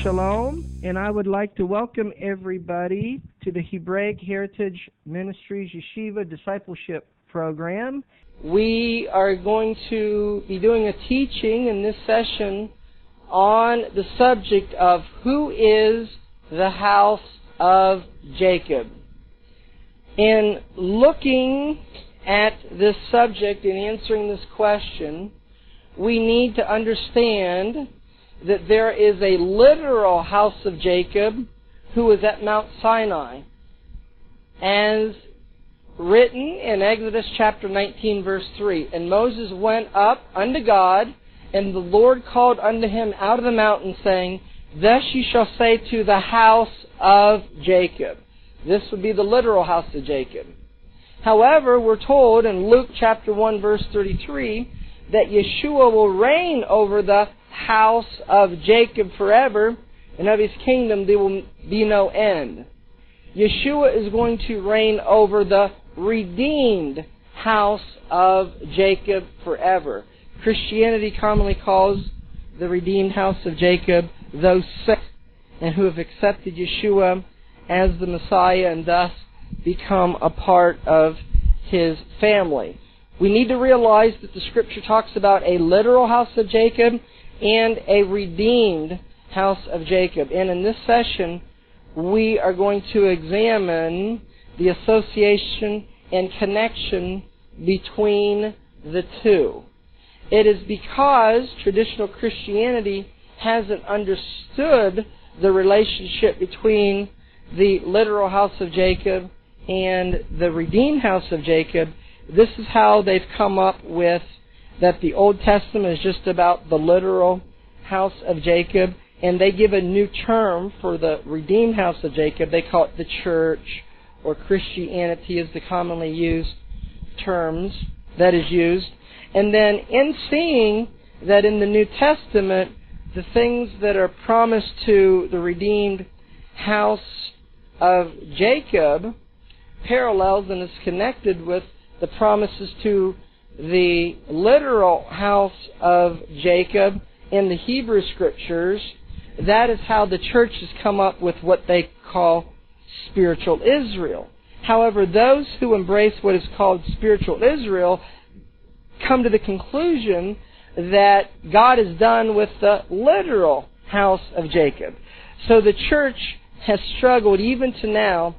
Shalom, and I would like to welcome everybody to the Hebraic Heritage Ministries Yeshiva Discipleship Program. We are going to be doing a teaching in this session on the subject of who is the house of Jacob. In looking at this subject and answering this question, we need to understand that there is a literal house of Jacob who is at Mount Sinai, as written in Exodus chapter 19, verse 3. And Moses went up unto God, and the Lord called unto him out of the mountain, saying, Thus ye shall say to the house of Jacob. This would be the literal house of Jacob. However, we're told in Luke chapter 1, verse 33, that Yeshua will reign over the house of Jacob forever, and of his kingdom there will be no end. Yeshua is going to reign over the redeemed house of Jacob forever. Christianity commonly calls the redeemed house of Jacob those saved and who have accepted Yeshua as the Messiah and thus become a part of his family. We need to realize that the Scripture talks about a literal house of Jacob and a redeemed house of Jacob. And in this session, we are going to examine the association and connection between the two. It is because traditional Christianity hasn't understood the relationship between the literal house of Jacob and the redeemed house of Jacob. This is how they've come up with that the Old Testament is just about the literal house of Jacob, and they give a new term for the redeemed house of Jacob. They call it the church, or Christianity is the commonly used terms that is used. And then in seeing that in the New Testament, the things that are promised to the redeemed house of Jacob parallels and is connected with the promises to the literal house of Jacob in the Hebrew Scriptures. That is how the church has come up with what they call spiritual Israel. However, those who embrace what is called spiritual Israel come to the conclusion that God is done with the literal house of Jacob. So the church has struggled even to now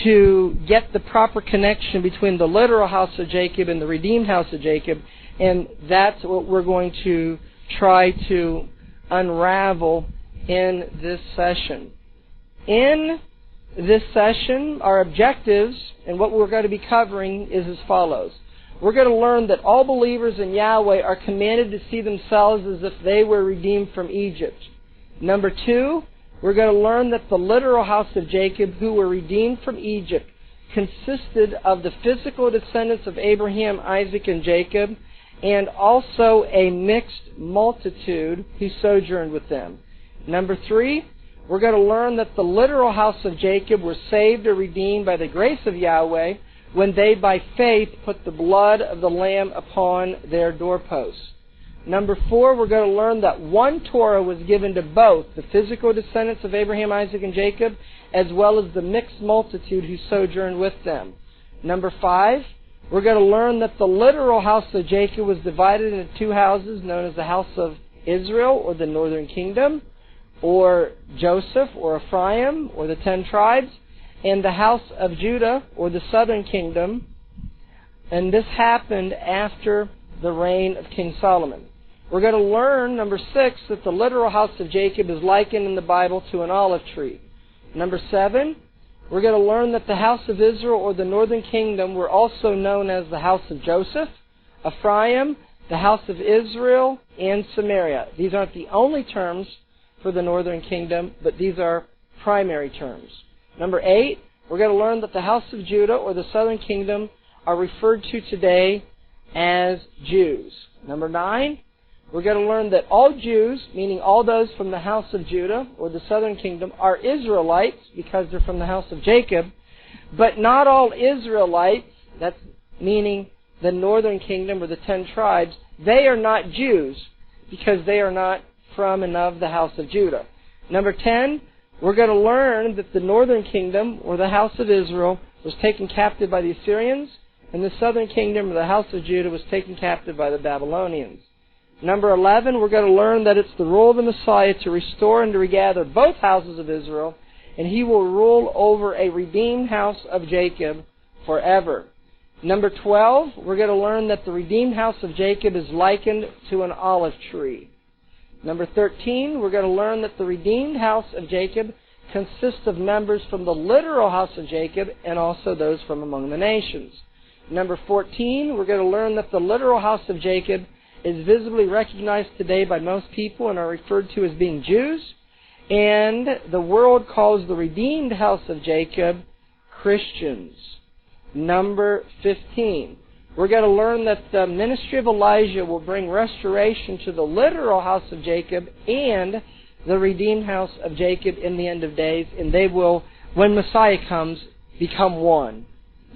to get the proper connection between the literal house of Jacob and the redeemed house of Jacob, and that's what we're going to try to unravel in this session. In this session, our objectives and what we're going to be covering is as follows. We're going to learn that all believers in Yahweh are commanded to see themselves as if they were redeemed from Egypt. Number 2, we're going to learn that the literal house of Jacob, who were redeemed from Egypt, consisted of the physical descendants of Abraham, Isaac, and Jacob, and also a mixed multitude who sojourned with them. Number 3, we're going to learn that the literal house of Jacob were saved or redeemed by the grace of Yahweh when they, by faith, put the blood of the Lamb upon their doorposts. Number 4, we're going to learn that one Torah was given to both the physical descendants of Abraham, Isaac, and Jacob, as well as the mixed multitude who sojourned with them. Number 5, we're going to learn that the literal house of Jacob was divided into two houses known as the house of Israel, or the northern kingdom, or Joseph, or Ephraim, or the 10 tribes, and the house of Judah, or the southern kingdom. And this happened after the reign of King Solomon. We're going to learn, number 6, that the literal house of Jacob is likened in the Bible to an olive tree. Number 7, we're going to learn that the house of Israel, or the northern kingdom, were also known as the house of Joseph, Ephraim, the house of Israel, and Samaria. These aren't the only terms for the northern kingdom, but these are primary terms. Number 8, we're going to learn that the house of Judah, or the southern kingdom, are referred to today as Jews. Number 9, we're going to learn that all Jews, meaning all those from the house of Judah, or the southern kingdom, are Israelites because they're from the house of Jacob, but not all Israelites, that's meaning the northern kingdom or the 10 tribes, they are not Jews because they are not from and of the house of Judah. Number 10, we're going to learn that the northern kingdom, or the house of Israel, was taken captive by the Assyrians, and the southern kingdom, or the house of Judah, was taken captive by the Babylonians. Number 11, we're going to learn that it's the role of the Messiah to restore and to regather both houses of Israel, and He will rule over a redeemed house of Jacob forever. Number 12, we're going to learn that the redeemed house of Jacob is likened to an olive tree. Number 13, we're going to learn that the redeemed house of Jacob consists of members from the literal house of Jacob and also those from among the nations. Number 14, we're going to learn that the literal house of Jacob is visibly recognized today by most people and are referred to as being Jews. And the world calls the redeemed house of Jacob Christians. Number 15, we're going to learn that the ministry of Elijah will bring restoration to the literal house of Jacob and the redeemed house of Jacob in the end of days, and they will, when Messiah comes, become one.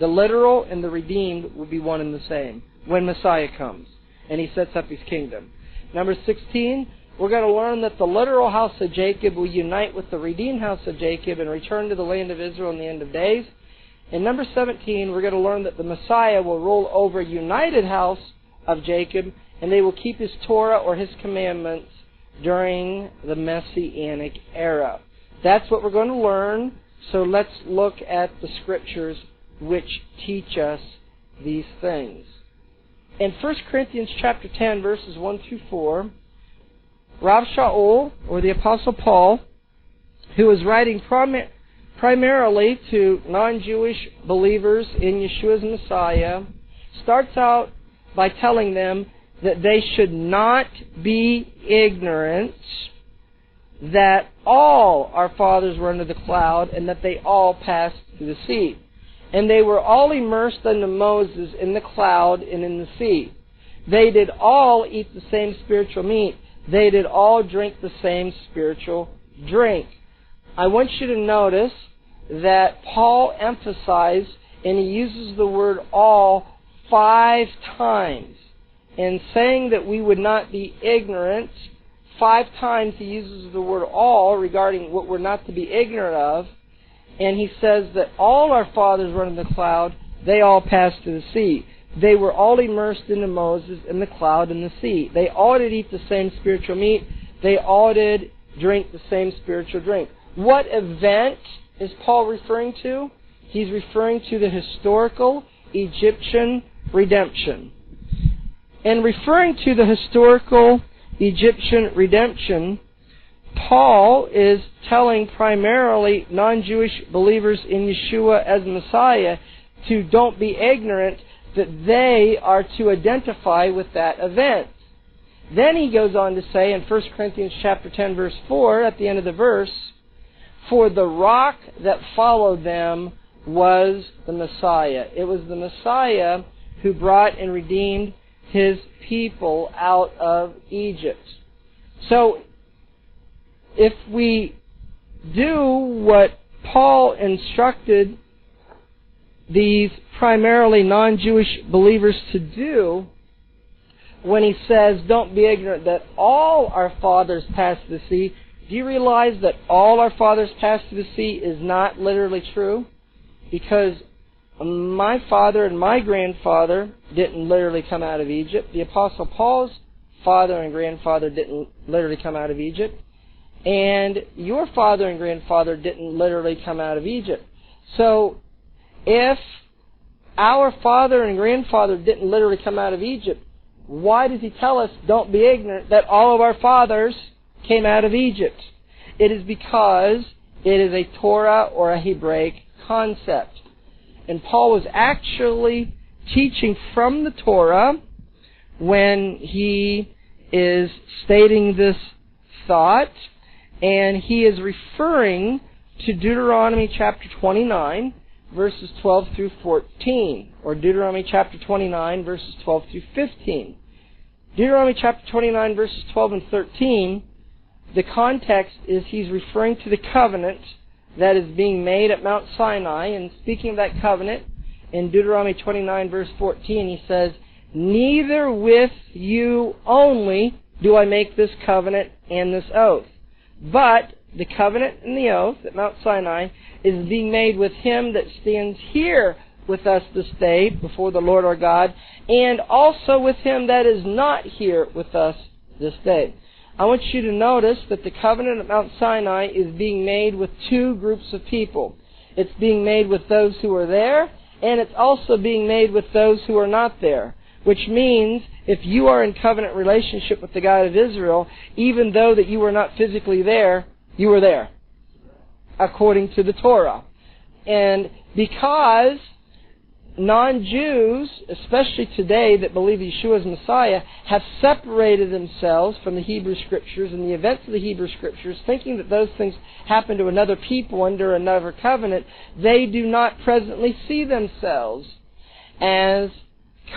The literal and the redeemed will be one and the same when Messiah comes and He sets up His kingdom. Number 16, we're going to learn that the literal house of Jacob will unite with the redeemed house of Jacob and return to the land of Israel in the end of days. In number 17, we're going to learn that the Messiah will rule over a united house of Jacob, and they will keep His Torah or His commandments during the Messianic era. That's what we're going to learn, so let's look at the Scriptures which teach us these things. In 1 Corinthians chapter 10, verses 1 through 4, Rav Shaul, or the Apostle Paul, who is writing primarily to non-Jewish believers in Yeshua's Messiah, starts out by telling them that they should not be ignorant that all our fathers were under the cloud and that they all passed through the sea. And they were all immersed unto Moses in the cloud and in the sea. They did all eat the same spiritual meat. They did all drink the same spiritual drink. I want you to notice that Paul emphasized, and he uses the word all 5 times. In saying that we would not be ignorant, 5 times he uses the word all regarding what we're not to be ignorant of. And he says that all our fathers were under the cloud, they all passed through the sea. They were all immersed into Moses in the cloud and the sea. They all did eat the same spiritual meat. They all did drink the same spiritual drink. What event is Paul referring to? He's referring to the historical Egyptian redemption. And referring to the historical Egyptian redemption, Paul is telling primarily non-Jewish believers in Yeshua as Messiah to don't be ignorant that they are to identify with that event. Then he goes on to say in 1 Corinthians chapter 10, verse 4, at the end of the verse, for the rock that followed them was the Messiah. It was the Messiah who brought and redeemed His people out of Egypt. So, if we do what Paul instructed these primarily non-Jewish believers to do, when he says, don't be ignorant that all our fathers passed the sea, do you realize that all our fathers passed through the sea is not literally true? Because my father and my grandfather didn't literally come out of Egypt. The Apostle Paul's father and grandfather didn't literally come out of Egypt. And your father and grandfather didn't literally come out of Egypt. So, if our father and grandfather didn't literally come out of Egypt, why does he tell us, don't be ignorant that all of our fathers came out of Egypt? It is because it is a Torah or a Hebraic concept. And Paul was actually teaching from the Torah when he is stating this thought, and he is referring to Deuteronomy chapter 29, verses 12 through 14, or Deuteronomy chapter 29, verses 12 through 15. Deuteronomy chapter 29, verses 12 and 13, the context is he's referring to the covenant that is being made at Mount Sinai, and speaking of that covenant, in Deuteronomy 29, verse 14, he says, neither with you only do I make this covenant and this oath, but the covenant and the oath at Mount Sinai is being made with him that stands here with us this day before the Lord our God, and also with him that is not here with us this day. I want you to notice that the covenant at Mount Sinai is being made with two groups of people. It's being made with those who are there, and it's also being made with those who are not there. Which means, if you are in covenant relationship with the God of Israel, even though that you were not physically there, you were there, according to the Torah. And because non-Jews, especially today that believe Yeshua is Messiah, have separated themselves from the Hebrew Scriptures and the events of the Hebrew Scriptures, thinking that those things happen to another people under another covenant, they do not presently see themselves as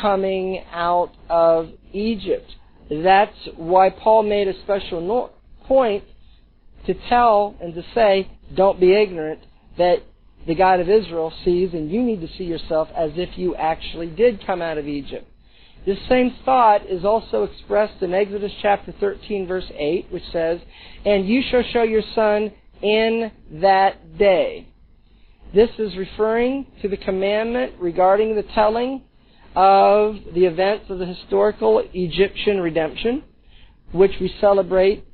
coming out of Egypt. That's why Paul made a special point to tell and to say, don't be ignorant, that the God of Israel sees, and you need to see yourself as if you actually did come out of Egypt. This same thought is also expressed in Exodus chapter 13, verse 8, which says, "And you shall show your son in that day." This is referring to the commandment regarding the telling of the events of the historical Egyptian redemption, which we celebrate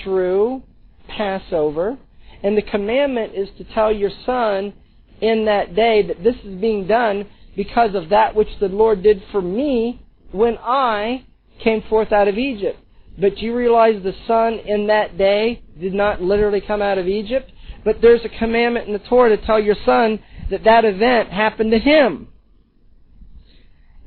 through Passover. And the commandment is to tell your son in that day that this is being done because of that which the Lord did for me when I came forth out of Egypt. But you realize the son in that day did not literally come out of Egypt, but there's a commandment in the Torah to tell your son that that event happened to him.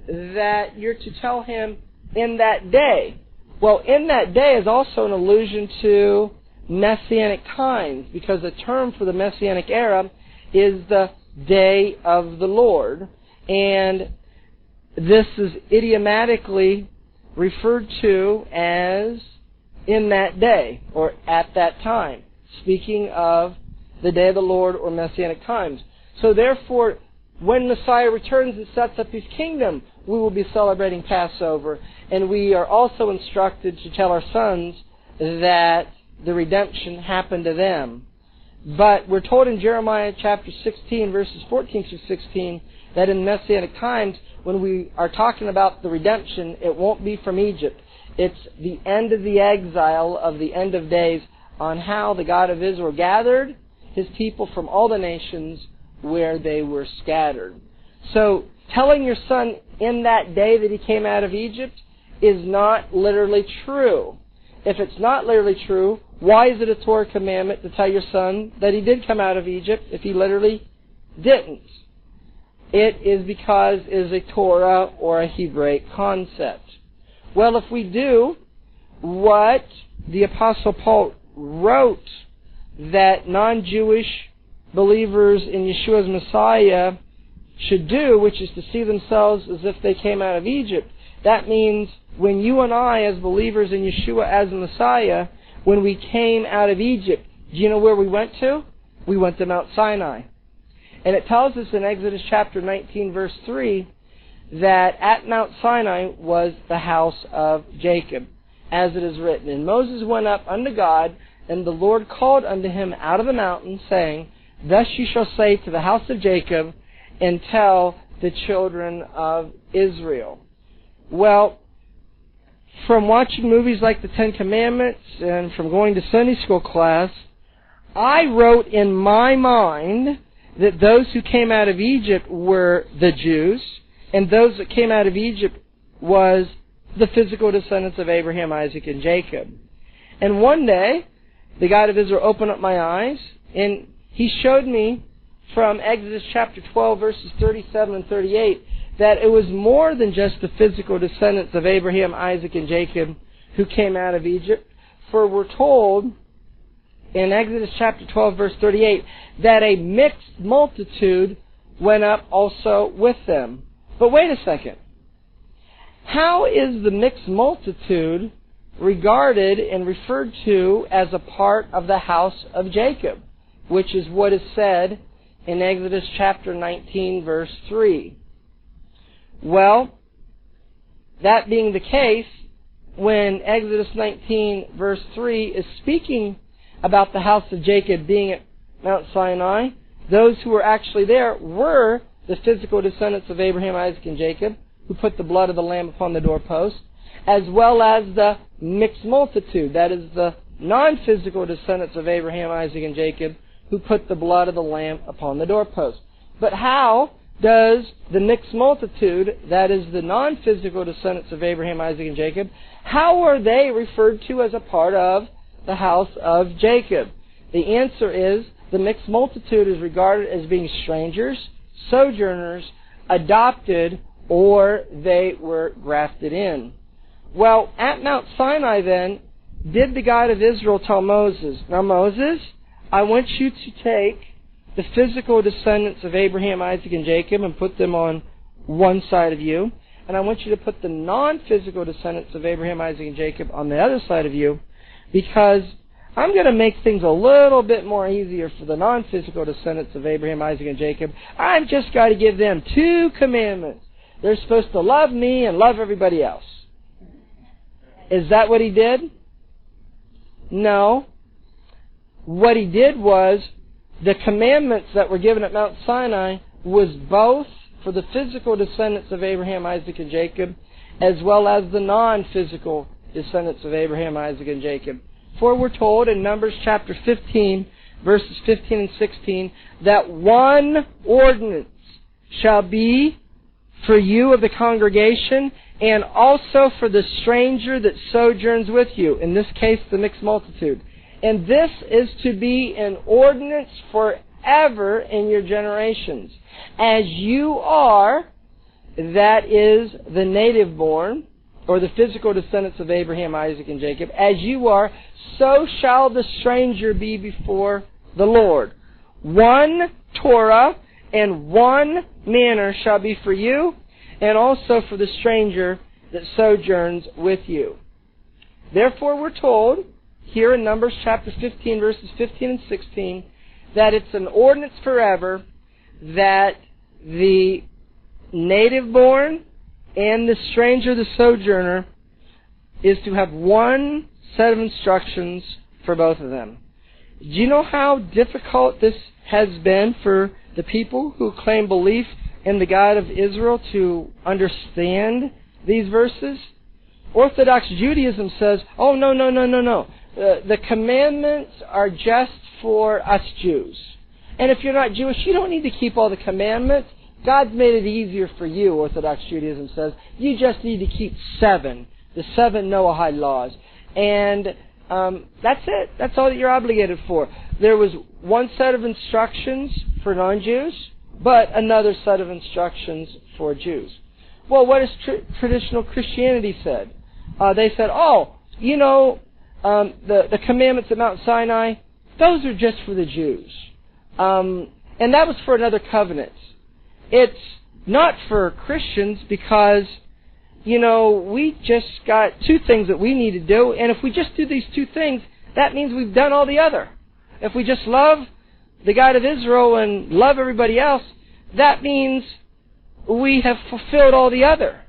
That you're to tell him in that day. Well, in that day is also an allusion to Messianic times, because the term for the Messianic era is the day of the Lord. And this is idiomatically referred to as in that day, or at that time, speaking of the day of the Lord or Messianic times. So therefore, when Messiah returns and sets up His kingdom, we will be celebrating Passover. And we are also instructed to tell our sons that the redemption happened to them. But we're told in Jeremiah chapter 16, verses 14 through 16, that in Messianic times, when we are talking about the redemption, it won't be from Egypt. It's the end of the exile of the end of days, on how the God of Israel gathered His people from all the nations where they were scattered. So, telling your son in that day that he came out of Egypt is not literally true. If it's not literally true, why is it a Torah commandment to tell your son that he did come out of Egypt if he literally didn't? It is because it is a Torah or a Hebraic concept. Well, if we do what the Apostle Paul wrote that non-Jewish believers in Yeshua's Messiah should do, which is to see themselves as if they came out of Egypt, that means when you and I, as believers in Yeshua as the Messiah, when we came out of Egypt, do you know where we went to? We went to Mount Sinai. And it tells us in Exodus chapter 19, verse 3, that at Mount Sinai was the house of Jacob, as it is written. And Moses went up unto God, and the Lord called unto him out of the mountain, saying, Thus you shall say to the house of Jacob, and tell the children of Israel. Well, from watching movies like the Ten Commandments and from going to Sunday school class, I wrote in my mind that those who came out of Egypt were the Jews, and those that came out of Egypt was the physical descendants of Abraham, Isaac, and Jacob. And one day, the God of Israel opened up my eyes, and He showed me from Exodus chapter 12, verses 37 and 38, that it was more than just the physical descendants of Abraham, Isaac, and Jacob who came out of Egypt. For we're told in Exodus chapter 12, verse 38, that a mixed multitude went up also with them. But wait a second. How is the mixed multitude regarded and referred to as a part of the house of Jacob, which is what is said in Exodus chapter 19, verse 3? Well, that being the case, when Exodus 19, verse 3 is speaking about the house of Jacob being at Mount Sinai, those who were actually there were the physical descendants of Abraham, Isaac, and Jacob, who put the blood of the lamb upon the doorpost, as well as the mixed multitude, that is the non-physical descendants of Abraham, Isaac, and Jacob, who put the blood of the lamb upon the doorpost. But how does the mixed multitude, that is the non-physical descendants of Abraham, Isaac, and Jacob, how are they referred to as a part of the house of Jacob? The answer is the mixed multitude is regarded as being strangers, sojourners, adopted, or they were grafted in. Well, at Mount Sinai then, did the God of Israel tell Moses, now Moses, I want you to take the physical descendants of Abraham, Isaac, and Jacob and put them on one side of you, and I want you to put the non-physical descendants of Abraham, Isaac, and Jacob on the other side of you, because I'm going to make things a little bit more easier for the non-physical descendants of Abraham, Isaac, and Jacob. I've just got to give them 2 commandments. They're supposed to love me and love everybody else. Is that what he did? No. What he did was, the commandments that were given at Mount Sinai was both for the physical descendants of Abraham, Isaac, and Jacob, as well as the non-physical descendants of Abraham, Isaac, and Jacob. For we're told in Numbers chapter 15, verses 15 and 16, that one ordinance shall be for you of the congregation, and also for the stranger that sojourns with you, in this case the mixed multitude. And this is to be an ordinance forever in your generations. As you are, that is the native born, or the physical descendants of Abraham, Isaac, and Jacob, as you are, so shall the stranger be before the Lord. One Torah and one manner shall be for you, and also for the stranger that sojourns with you. Therefore we're told, here in Numbers chapter 15, verses 15 and 16, that it's an ordinance forever that the native born and the stranger, the sojourner, is to have one set of instructions for both of them. Do you know how difficult this has been for the people who claim belief in the God of Israel to understand these verses? Orthodox Judaism says, oh, no. The commandments are just for us Jews. And if you're not Jewish, you don't need to keep all the commandments. God's made it easier for you, Orthodox Judaism says. You just need to keep 7, the 7 Noahide laws. And that's it. That's all that you're obligated for. There was one set of instructions for non-Jews, but another set of instructions for Jews. Well, what has traditional Christianity said? They said, the commandments at Mount Sinai, those are just for the Jews. And that was for another covenant. It's not for Christians because, we just got 2 things that we need to do, and if we just do these 2 things, that means we've done all the other. If we just love the God of Israel and love everybody else, that means we have fulfilled all the other.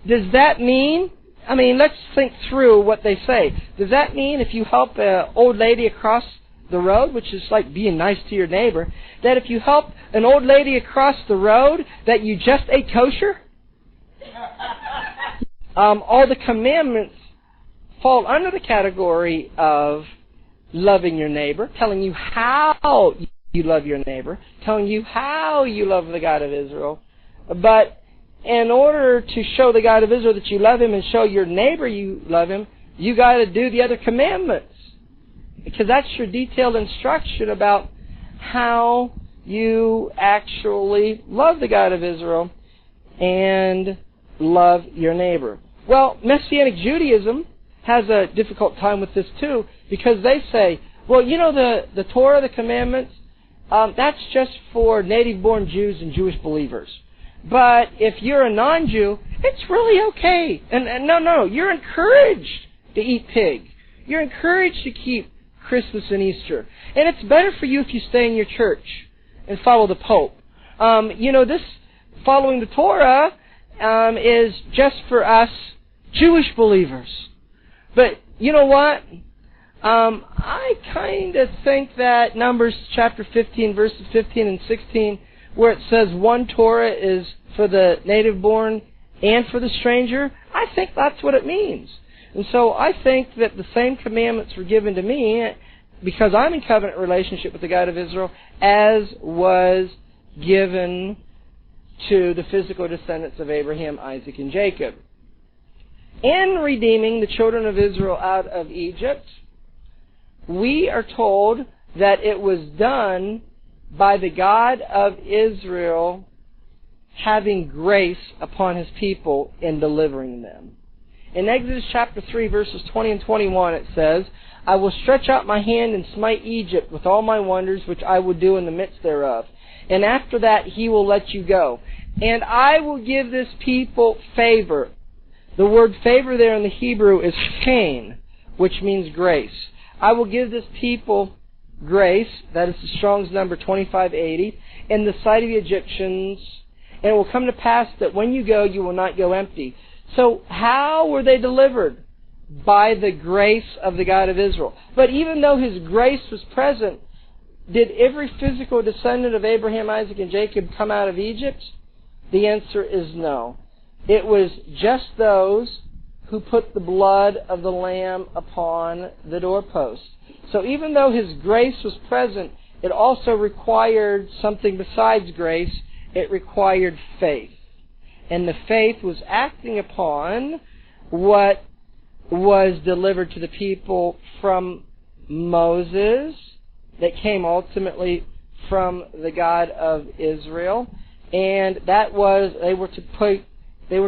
Does that mean, let's think through what they say. Does that mean if you help an old lady across the road, which is like being nice to your neighbor, that if you help an old lady across the road, that you just ate kosher? All the commandments fall under the category of loving your neighbor, telling you how you love your neighbor, telling you how you love the God of Israel. But in order to show the God of Israel that you love Him and show your neighbor you love Him, you got to do the other commandments. Because that's your detailed instruction about how you actually love the God of Israel and love your neighbor. Well, Messianic Judaism has a difficult time with this too, because they say, well, the Torah, the commandments, that's just for native-born Jews and Jewish believers. But if you're a non-Jew, it's really okay. And no, you're encouraged to eat pig. You're encouraged to keep Christmas and Easter. And it's better for you if you stay in your church and follow the Pope. This following the Torah is just for us Jewish believers. But you know what? I kind of think that Numbers chapter 15, verses 15 and 16, where it says one Torah is for the native born and for the stranger, I think that's what it means. And so I think that the same commandments were given to me, because I'm in covenant relationship with the God of Israel, as was given to the physical descendants of Abraham, Isaac, and Jacob. In redeeming the children of Israel out of Egypt, we are told that it was done by the God of Israel having grace upon His people in delivering them. In Exodus chapter 3, verses 20 and 21, it says, I will stretch out my hand and smite Egypt with all my wonders, which I will do in the midst thereof. And after that He will let you go. And I will give this people favor. The word favor there in the Hebrew is chen, which means grace. I will give this people grace, that is the Strong's number 2580, in the sight of the Egyptians, and it will come to pass that when you go, you will not go empty. So how were they delivered? By the grace of the God of Israel. But even though His grace was present, did every physical descendant of Abraham, Isaac, and Jacob come out of Egypt? The answer is no. It was just those who put the blood of the Lamb upon the doorpost. So even though His grace was present, it also required something besides grace. It required faith. And the faith was acting upon what was delivered to the people from Moses, that came ultimately from the God of Israel, and that was they were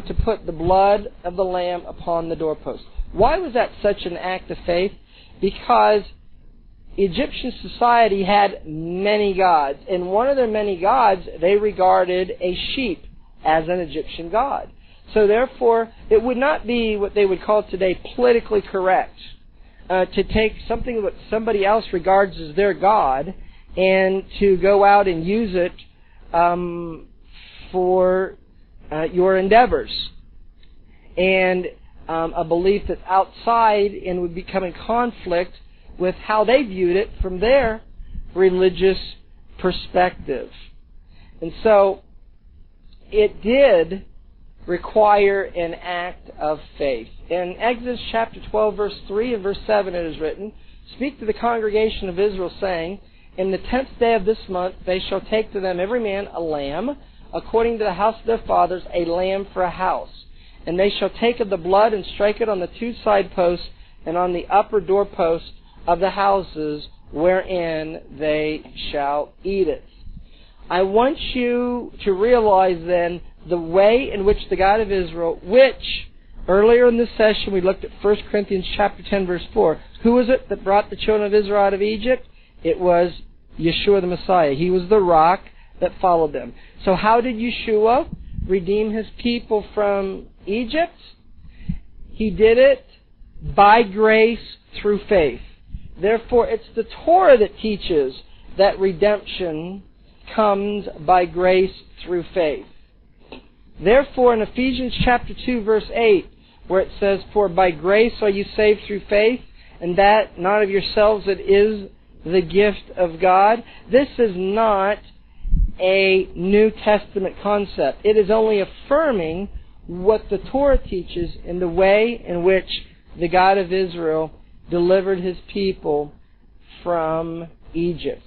to put the blood of the Lamb upon the doorpost. Why was that such an act of faith? Because Egyptian society had many gods, and one of their many gods, they regarded a sheep as an Egyptian god. So therefore, it would not be what they would call today politically correct to take something that somebody else regards as their god and to go out and use it for your endeavors. And a belief that's outside and would become in conflict with how they viewed it from their religious perspective. And so it did require an act of faith. In Exodus chapter 12, verse 3 and verse 7 it is written, Speak to the congregation of Israel, saying, In the 10th day of this month they shall take to them every man a lamb, according to the house of their fathers, a lamb for a house. And they shall take of the blood and strike it on the two side posts and on the upper doorposts of the houses wherein they shall eat it. I want you to realize then the way in which the God of Israel, which earlier in this session we looked at 1 Corinthians chapter 10 verse 4. Who was it that brought the children of Israel out of Egypt? It was Yeshua the Messiah. He was the rock that followed them. So how did Yeshua redeem His people from Egypt? He did it by grace through faith. Therefore, it's the Torah that teaches that redemption comes by grace through faith. Therefore, in Ephesians chapter 2, verse 8, where it says, For by grace are you saved through faith, and that not of yourselves, it is the gift of God. This is not a New Testament concept. It is only affirming what the Torah teaches in the way in which the God of Israel delivered His people from Egypt.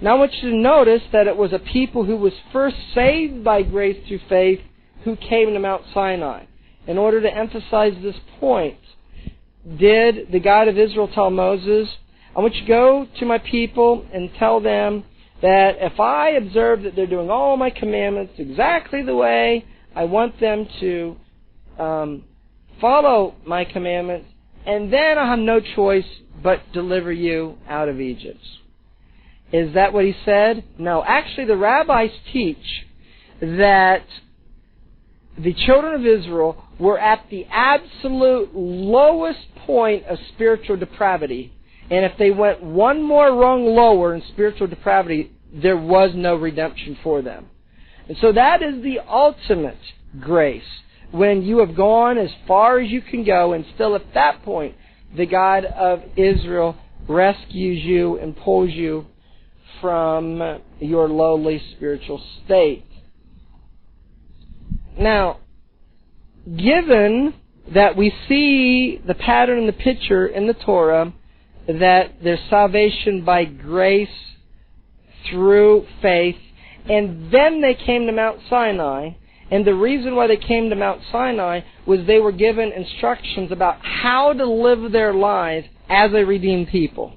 Now I want you to notice that it was a people who was first saved by grace through faith who came to Mount Sinai. In order to emphasize this point, did the God of Israel tell Moses, I want you to go to my people and tell them that if I observe that they're doing all my commandments exactly the way I want them to follow my commandments, and then I have no choice but deliver you out of Egypt. Is that what he said? No. Actually, the rabbis teach that the children of Israel were at the absolute lowest point of spiritual depravity. And if they went one more rung lower in spiritual depravity, there was no redemption for them. And so that is the ultimate grace. When you have gone as far as you can go, and still at that point, the God of Israel rescues you and pulls you from your lowly spiritual state. Now, given that we see the pattern and the picture in the Torah that there's salvation by grace through faith, and then they came to Mount Sinai, and the reason why they came to Mount Sinai was they were given instructions about how to live their lives as a redeemed people.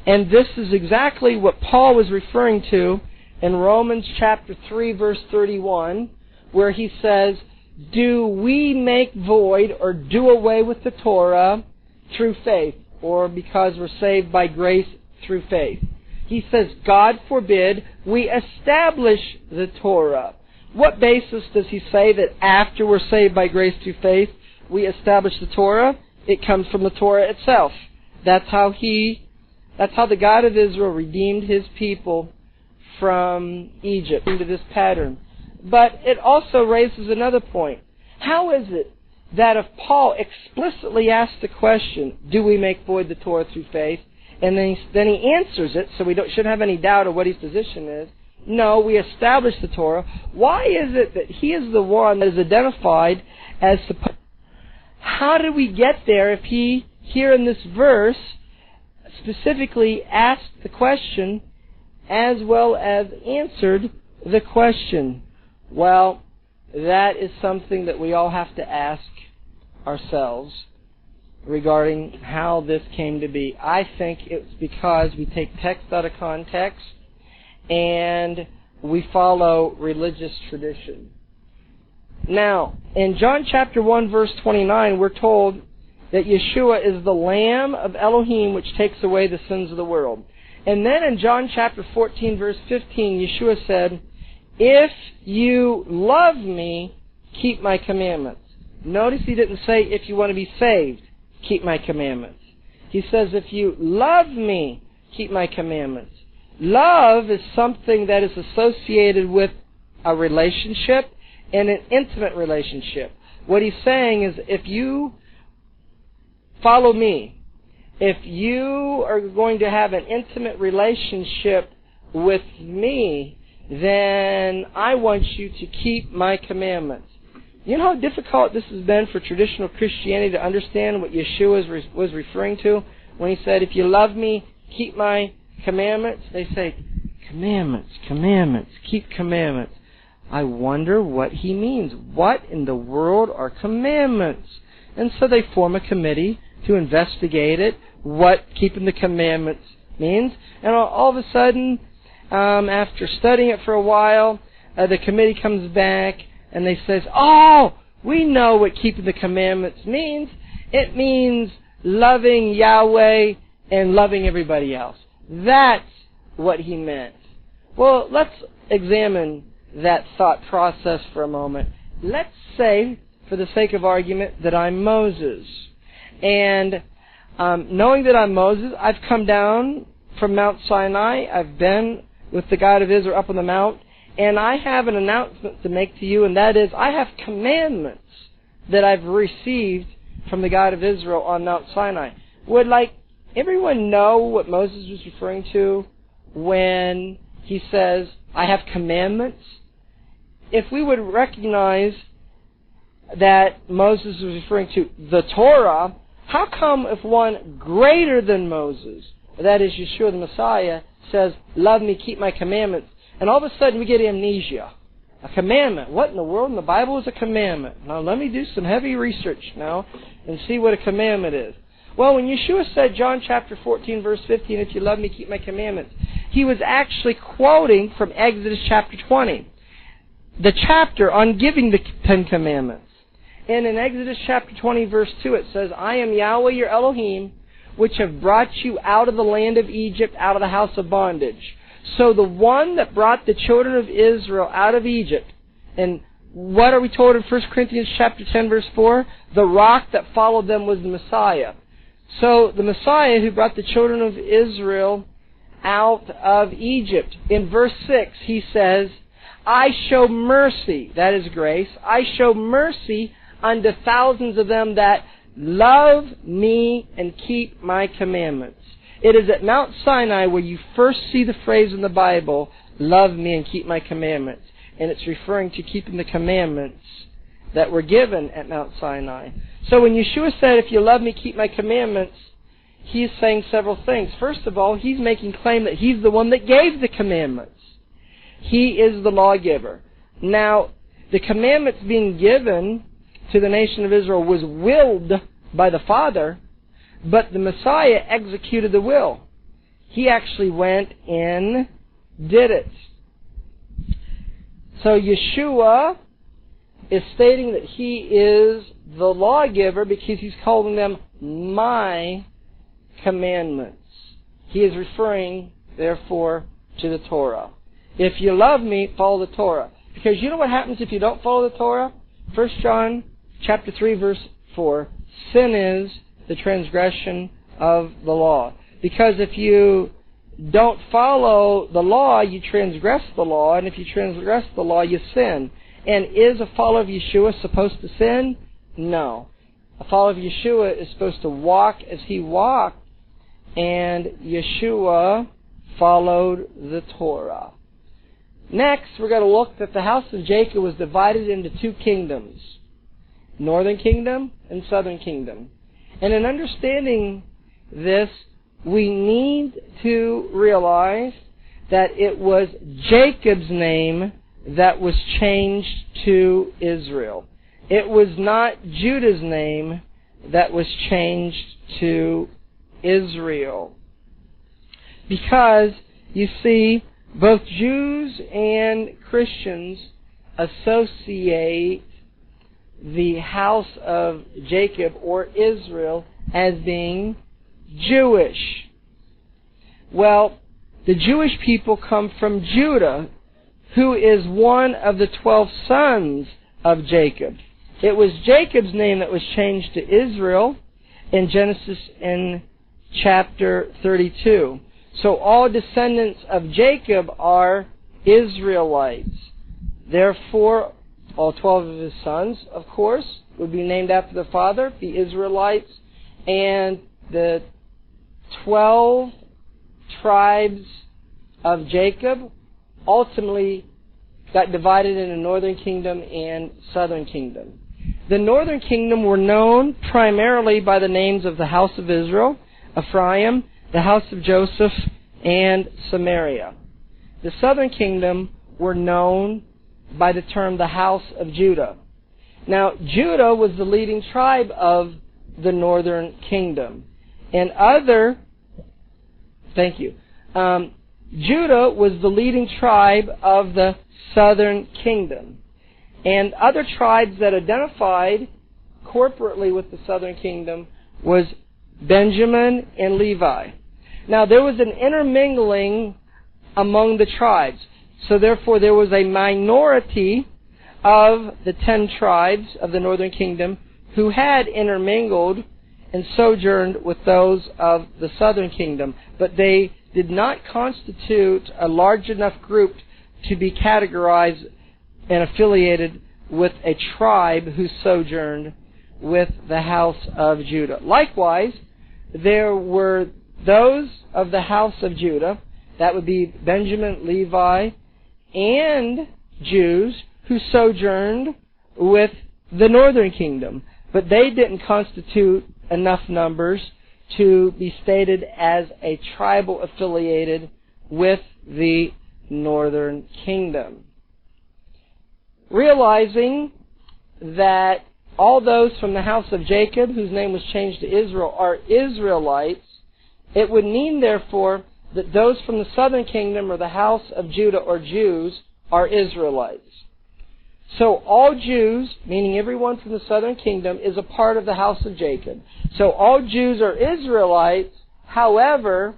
And this is exactly what Paul was referring to in Romans chapter 3, verse 31, where he says, do we make void or do away with the Torah through faith, or because we're saved by grace through faith? He says, God forbid we establish the Torah. What basis does he say that after we're saved by grace through faith, we establish the Torah? It comes from the Torah itself. That's how the God of Israel redeemed His people from Egypt into this pattern. But it also raises another point. How is it that if Paul explicitly asks the question, do we make void the Torah through faith? And then he answers it, so we shouldn't have any doubt of what his position is. No, we establish the Torah. Why is it that he is the one that is identified as supposed? How did we get there if he, here in this verse, specifically asked the question as well as answered the question? Well, that is something that we all have to ask ourselves regarding how this came to be. I think it's because we take text out of context and we follow religious tradition. Now, in John chapter 1, verse 29, we're told that Yeshua is the Lamb of Elohim which takes away the sins of the world. And then in John chapter 14, verse 15, Yeshua said, if you love me, keep my commandments. Notice he didn't say, if you want to be saved, keep my commandments. He says, if you love me, keep my commandments. Love is something that is associated with a relationship and an intimate relationship. What he's saying is, if you follow me, if you are going to have an intimate relationship with me, then I want you to keep my commandments. You know how difficult this has been for traditional Christianity to understand what Yeshua was referring to when he said, if you love me, keep my commandments? They say, commandments, commandments, keep commandments. I wonder what he means. What in the world are commandments? And so they form a committee to investigate it, what keeping the commandments means. And all of a sudden, after studying it for a while, the committee comes back and they says, oh, we know what keeping the commandments means. It means loving Yahweh and loving everybody else. That's what he meant. Well, let's examine that thought process for a moment. Let's say, for the sake of argument, that I'm Moses. And knowing that I'm Moses, I've come down from Mount Sinai. I've been with the God of Israel up on the mount. And I have an announcement to make to you, and that is, I have commandments that I've received from the God of Israel on Mount Sinai. Would everyone know what Moses was referring to when he says, I have commandments? If we would recognize that Moses was referring to the Torah, how come if one greater than Moses, that is Yeshua the Messiah, says, love me, keep my commandments, and all of a sudden we get amnesia? A commandment. What in the world in the Bible is a commandment? Now let me do some heavy research now and see what a commandment is. Well, when Yeshua said, John chapter 14, verse 15, if you love me, keep my commandments, he was actually quoting from Exodus chapter 20, the chapter on giving the Ten Commandments. And in Exodus chapter 20, verse 2, it says, I am Yahweh your Elohim, which have brought you out of the land of Egypt, out of the house of bondage. So the one that brought the children of Israel out of Egypt, and what are we told in 1 Corinthians chapter 10, verse 4? The rock that followed them was the Messiah. So the Messiah who brought the children of Israel out of Egypt, in verse 6, he says, I show mercy, that is grace, I show mercy unto thousands of them that love me and keep my commandments. It is at Mount Sinai where you first see the phrase in the Bible, love me and keep my commandments. And it's referring to keeping the commandments that were given at Mount Sinai. So when Yeshua said, if you love me, keep my commandments, he is saying several things. First of all, he's making claim that he's the one that gave the commandments. He is the lawgiver. Now, the commandments being given to the nation of Israel was willed by the Father, but the Messiah executed the will. He actually went and did it. So Yeshua is stating that he is the lawgiver because he's calling them my commandments. He is referring, therefore, to the Torah. If you love me, follow the Torah. Because you know what happens if you don't follow the Torah? 1 John chapter 3, verse 4, sin is the transgression of the law. Because if you don't follow the law, you transgress the law, and if you transgress the law, you sin. And is a follower of Yeshua supposed to sin? No. A follower of Yeshua is supposed to walk as he walked, and Yeshua followed the Torah. Next, we're going to look that the house of Jacob was divided into two kingdoms, northern kingdom and southern kingdom. And in understanding this, we need to realize that it was Jacob's name that was changed to Israel. It was not Judah's name that was changed to Israel. Because, you see, both Jews and Christians associate the house of Jacob or Israel as being Jewish. Well, the Jewish people come from Judah, who is one of the 12 sons of Jacob. It was Jacob's name that was changed to Israel in Genesis in chapter 32. So all descendants of Jacob are Israelites. Therefore, all 12 of his sons, of course, would be named after the father, be Israelites, and the 12 tribes of Jacob ultimately got divided into northern kingdom and southern kingdom. The northern kingdom were known primarily by the names of the house of Israel, Ephraim, the house of Joseph, and Samaria. The southern kingdom were known by the term the house of Judah. Now, Judah was the leading tribe of the northern kingdom. And Judah was the leading tribe of the southern kingdom. And other tribes that identified corporately with the southern kingdom was Benjamin and Levi. Now, there was an intermingling among the tribes. So therefore, there was a minority of the 10 tribes of the northern kingdom who had intermingled and sojourned with those of the southern kingdom. But they did not constitute a large enough group to be categorized and affiliated with a tribe who sojourned with the house of Judah. Likewise, there were those of the house of Judah, that would be Benjamin, Levi, and Jews who sojourned with the northern kingdom. But they didn't constitute enough numbers to be stated as a tribal affiliated with the northern kingdom. Realizing that all those from the house of Jacob, whose name was changed to Israel, are Israelites, it would mean, therefore, that those from the southern kingdom or the house of Judah or Jews are Israelites. So all Jews, meaning everyone from the southern kingdom, is a part of the house of Jacob. So all Jews are Israelites, however,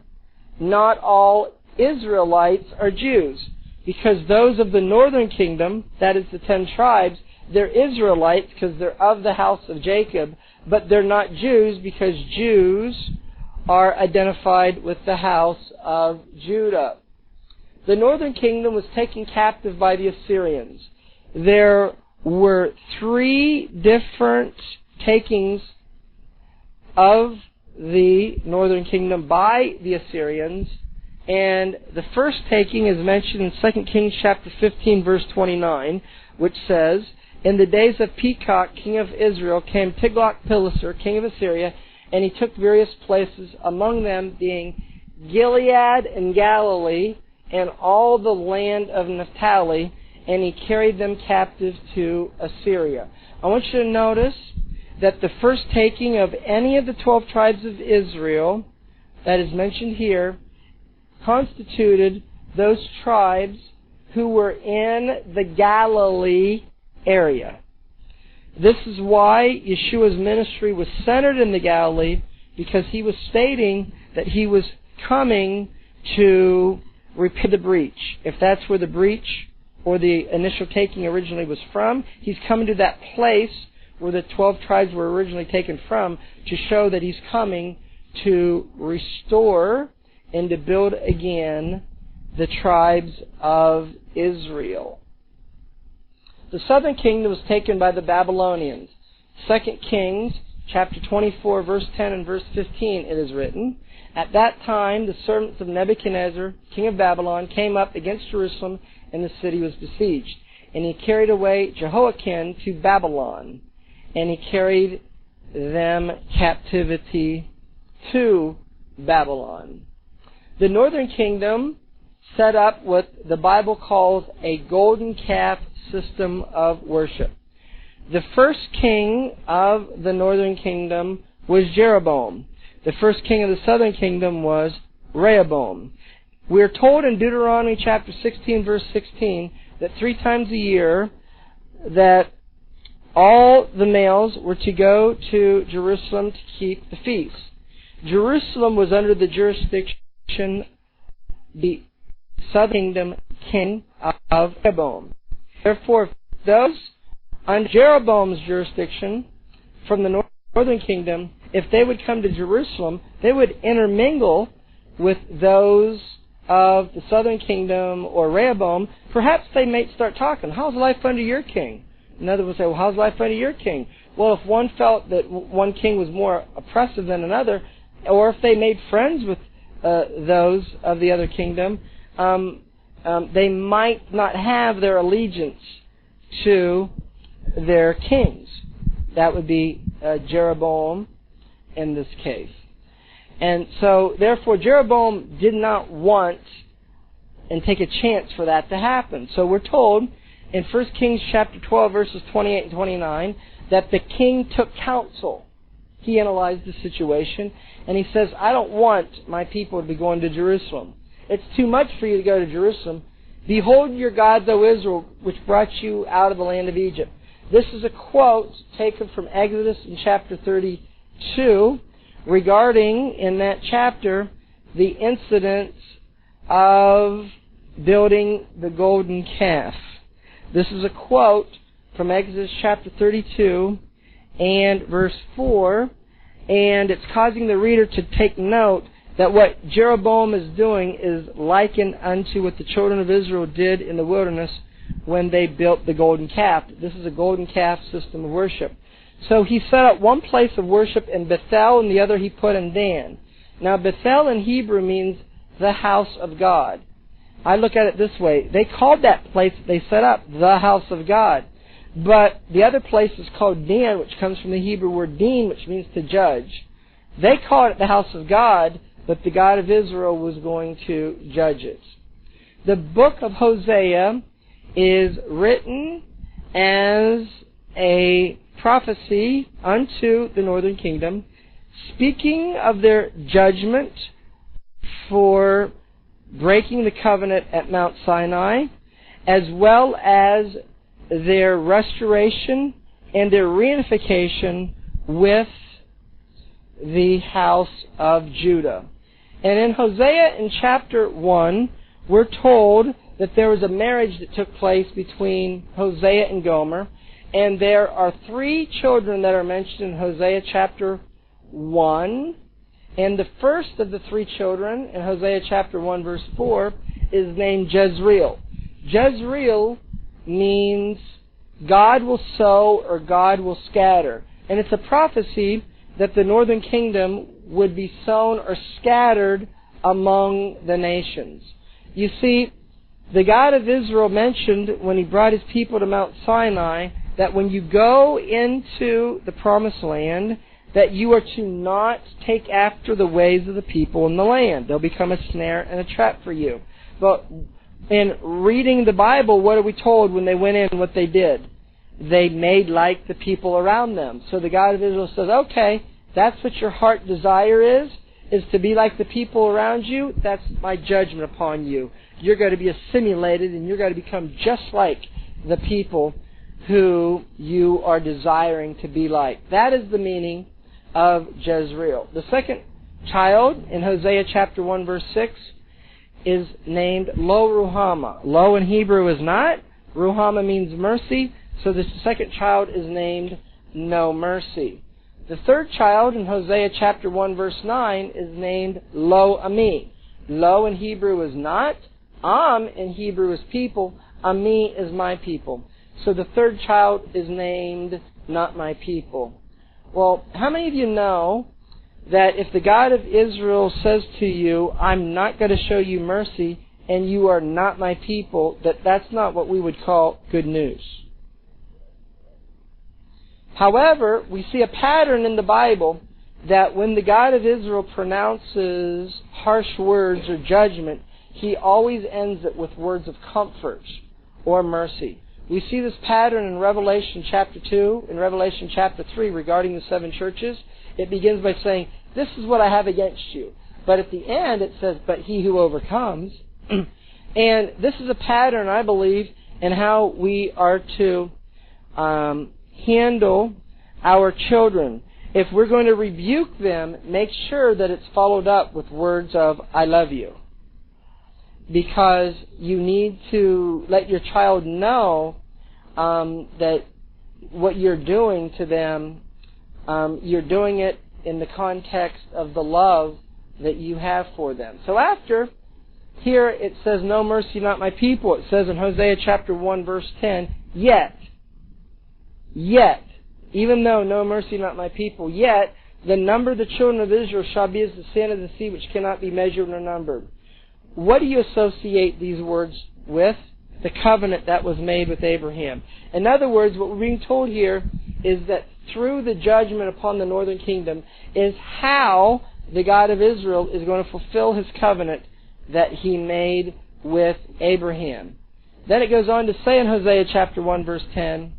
not all Israelites are Jews. Because those of the northern kingdom, that is the 10 tribes, they're Israelites because they're of the house of Jacob, but they're not Jews because Jews are identified with the house of Judah. The northern kingdom was taken captive by the Assyrians. There were 3 different takings of the northern kingdom by the Assyrians. And the first taking is mentioned in 2 Kings chapter 15, verse 29, which says, "In the days of Pekah, king of Israel, came Tiglath-Pileser, king of Assyria, and he took various places, among them being Gilead and Galilee, and all the land of Naphtali, and he carried them captive to Assyria." I want you to notice that the first taking of any of the 12 tribes of Israel that is mentioned here constituted those tribes who were in the Galilee area. This is why Yeshua's ministry was centered in the Galilee, because he was stating that he was coming to repair the breach. If that's where the breach or the initial taking originally was from, he's coming to that place where the 12 tribes were originally taken from to show that he's coming to restore and to build again the tribes of Israel. The southern kingdom was taken by the Babylonians. 2 Kings chapter 24, verse 10 and verse 15, it is written, "At that time the servants of Nebuchadnezzar, king of Babylon, came up against Jerusalem, and the city was besieged. And he carried away Jehoiakim to Babylon, and he carried them captivity to Babylon." The northern kingdom set up what the Bible calls a golden calf system of worship. The first king of the northern kingdom was Jeroboam. The first king of the southern kingdom was Rehoboam. We are told in Deuteronomy chapter 16, verse 16, that 3 times a year that all the males were to go to Jerusalem to keep the feast. Jerusalem was under the jurisdiction of the southern kingdom king of Rehoboam. Therefore, those under Jeroboam's jurisdiction from the northern kingdom, if they would come to Jerusalem, they would intermingle with those of the southern kingdom or Rehoboam. Perhaps they might start talking, "How's life under your king?" Another would say, "Well, how's life under your king?" Well, if one felt that one king was more oppressive than another, or if they made friends with those of the other kingdom, they might not have their allegiance to their kings. That would be Jeroboam in this case. And so, therefore, Jeroboam did not want and take a chance for that to happen. So we're told in 1 Kings chapter 12, verses 28 and 29, that the king took counsel. He analyzed the situation, and he says, "I don't want my people to be going to Jerusalem. It's too much for you to go to Jerusalem. Behold your gods, O Israel, which brought you out of the land of Egypt." This is a quote taken from Exodus in chapter 32, regarding, in that chapter, the incidents of building the golden calf. This is a quote from Exodus chapter 32 and verse 4, and it's causing the reader to take note that what Jeroboam is doing is likened unto what the children of Israel did in the wilderness when they built the golden calf. This is a golden calf system of worship. So he set up one place of worship in Bethel, and the other he put in Dan. Now Bethel in Hebrew means the house of God. I look at it this way. They called that place that they set up the house of God. But the other place is called Dan, which comes from the Hebrew word din, which means to judge. They called it the house of God, but the God of Israel was going to judge it. The book of Hosea is written as a prophecy unto the northern kingdom, speaking of their judgment for breaking the covenant at Mount Sinai, as well as their restoration and their reunification with the house of Judah. And in Hosea in chapter 1, we're told that there was a marriage that took place between Hosea and Gomer, and there are 3 children that are mentioned in Hosea chapter 1, and the first of the 3 children in Hosea chapter 1 verse 4 is named Jezreel. Jezreel means God will sow or God will scatter. And it's a prophecy that the northern kingdom would be sown or scattered among the nations. You see, the God of Israel mentioned when He brought His people to Mount Sinai that when you go into the promised land, that you are to not take after the ways of the people in the land. They'll become a snare and a trap for you. But in reading the Bible, what are we told when they went in, what they did? They made like the people around them. So the God of Israel says, okay, that's what your heart desire is to be like the people around you. That's my judgment upon you. You're going to be assimilated and you're going to become just like the people who you are desiring to be like. That is the meaning of Jezreel. The second child in Hosea chapter 1 verse 6 is named Lo Ruhama. Lo in Hebrew is not. Ruhama means mercy. So the second child is named No Mercy. The third child in Hosea chapter 1 verse 9 is named Lo Ami. Lo in Hebrew is not. Am in Hebrew is people. Ami is my people. So the third child is named Not My People. Well, how many of you know that if the God of Israel says to you, I'm not going to show you mercy, and you are not my people, that's not what we would call good news? However, we see a pattern in the Bible that when the God of Israel pronounces harsh words or judgment, He always ends it with words of comfort or mercy. We see this pattern in Revelation chapter 2, in Revelation chapter 3 regarding the seven churches. It begins by saying, this is what I have against you. But at the end it says, but he who overcomes. And this is a pattern, I believe, in how we are to handle our children. If we're going to rebuke them, make sure that it's followed up with words of, I love you. Because you need to let your child know that what you're doing to them, you're doing it in the context of the love that you have for them. So after, here it says, no mercy, not my people. It says in Hosea chapter 1 verse 10, yet, even though no mercy, not my people, yet the number of the children of Israel shall be as the sand of the sea, which cannot be measured nor numbered. What do you associate these words with? The covenant that was made with Abraham. In other words, what we're being told here is that through the judgment upon the northern kingdom is how the God of Israel is going to fulfill His covenant that He made with Abraham. Then it goes on to say in Hosea chapter 1 verse 10,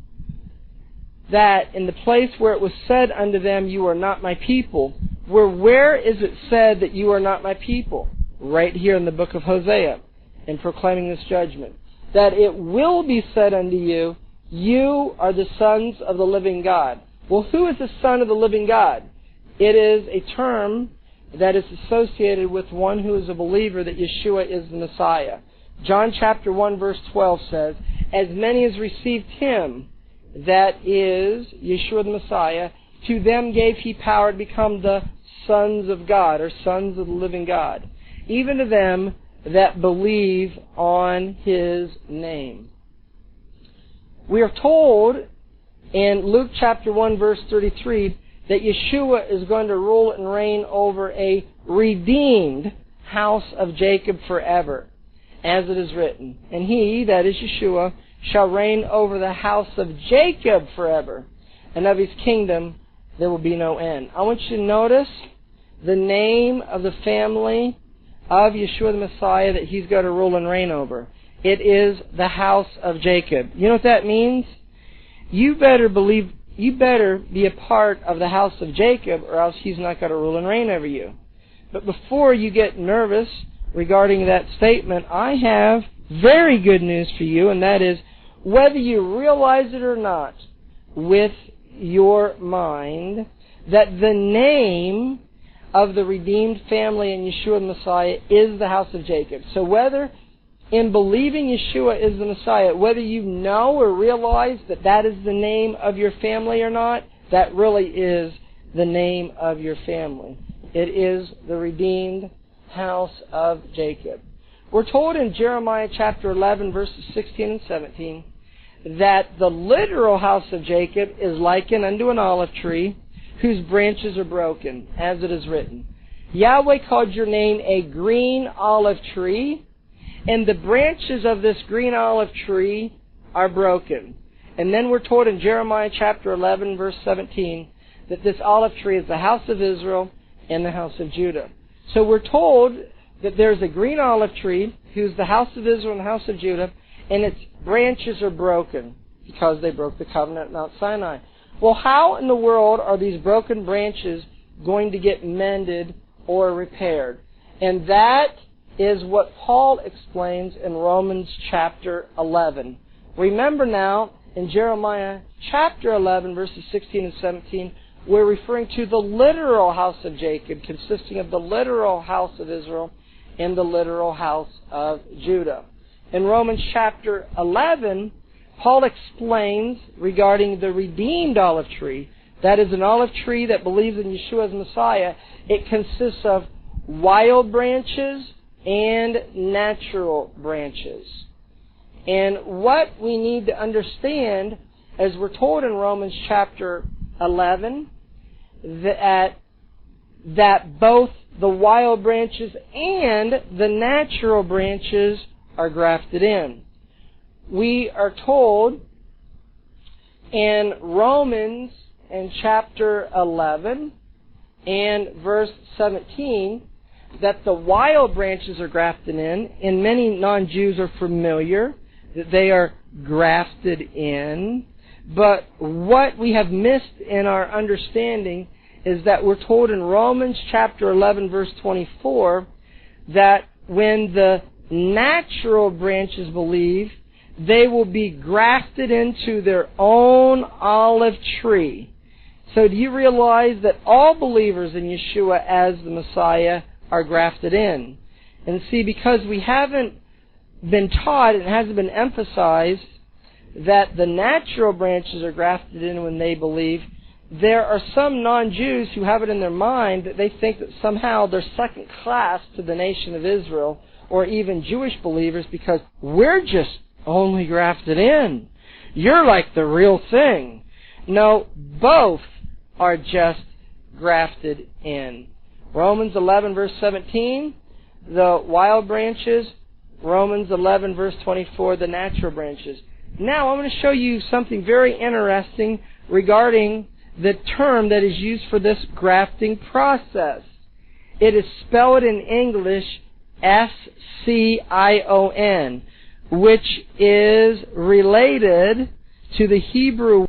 that in the place where it was said unto them, you are not my people, where is it said that you are not my people? Right here in the book of Hosea, in proclaiming this judgment. That it will be said unto you, you are the sons of the living God. Well, who is the son of the living God? It is a term that is associated with one who is a believer that Yeshua is the Messiah. John chapter 1 verse 12 says, as many as received Him, that is Yeshua the Messiah, to them gave He power to become the sons of God, or sons of the living God, even to them that believe on His name. We are told in Luke chapter 1 verse 33 that Yeshua is going to rule and reign over a redeemed house of Jacob forever, as it is written. And He, that is Yeshua, shall reign over the house of Jacob forever, and of His kingdom there will be no end. I want you to notice the name of the family of Yeshua the Messiah that He's going to rule and reign over. It is the house of Jacob. You know what that means? You better be a part of the house of Jacob, or else He's not going to rule and reign over you. But before you get nervous regarding that statement, I have very good news for you, and that is, whether you realize it or not with your mind, that the name of the redeemed family in Yeshua the Messiah is the house of Jacob. So whether in believing Yeshua is the Messiah, whether you know or realize that that is the name of your family or not, that really is the name of your family. It is the redeemed house of Jacob. We're told in Jeremiah chapter 11 verses 16 and 17 that the literal house of Jacob is likened unto an olive tree, whose branches are broken, as it is written. Yahweh called your name a green olive tree, and the branches of this green olive tree are broken. And then we're told in Jeremiah chapter 11, verse 17, that this olive tree is the house of Israel and the house of Judah. So we're told that there's a green olive tree, who's the house of Israel and the house of Judah, and its branches are broken because they broke the covenant at Mount Sinai. Well, how in the world are these broken branches going to get mended or repaired? And that is what Paul explains in Romans chapter 11. Remember now, in Jeremiah chapter 11, verses 16 and 17, we're referring to the literal house of Jacob, consisting of the literal house of Israel and the literal house of Judah. In Romans chapter 11, Paul explains regarding the redeemed olive tree. That is an olive tree that believes in Yeshua as Messiah. It consists of wild branches and natural branches. And what we need to understand, as we're told in Romans chapter 11, that both the wild branches and the natural branches are grafted in. We are told in Romans in chapter 11 and verse 17 that the wild branches are grafted in, and many non-Jews are familiar that they are grafted in. But what we have missed in our understanding is that we're told in Romans chapter 11 verse 24 that when the natural branches believe, they will be grafted into their own olive tree. So do you realize that all believers in Yeshua as the Messiah are grafted in? And see, because we haven't been taught, it hasn't been emphasized that the natural branches are grafted in when they believe, there are some non-Jews who have it in their mind that they think that somehow they're second class to the nation of Israel or even Jewish believers because we're just only grafted in. You're like the real thing. No, both are just grafted in. Romans 11 verse 17, the wild branches. Romans 11 verse 24, the natural branches. Now I'm going to show you something very interesting regarding the term that is used for this grafting process. It is spelled in English S-C-I-O-N, which is related to the Hebrew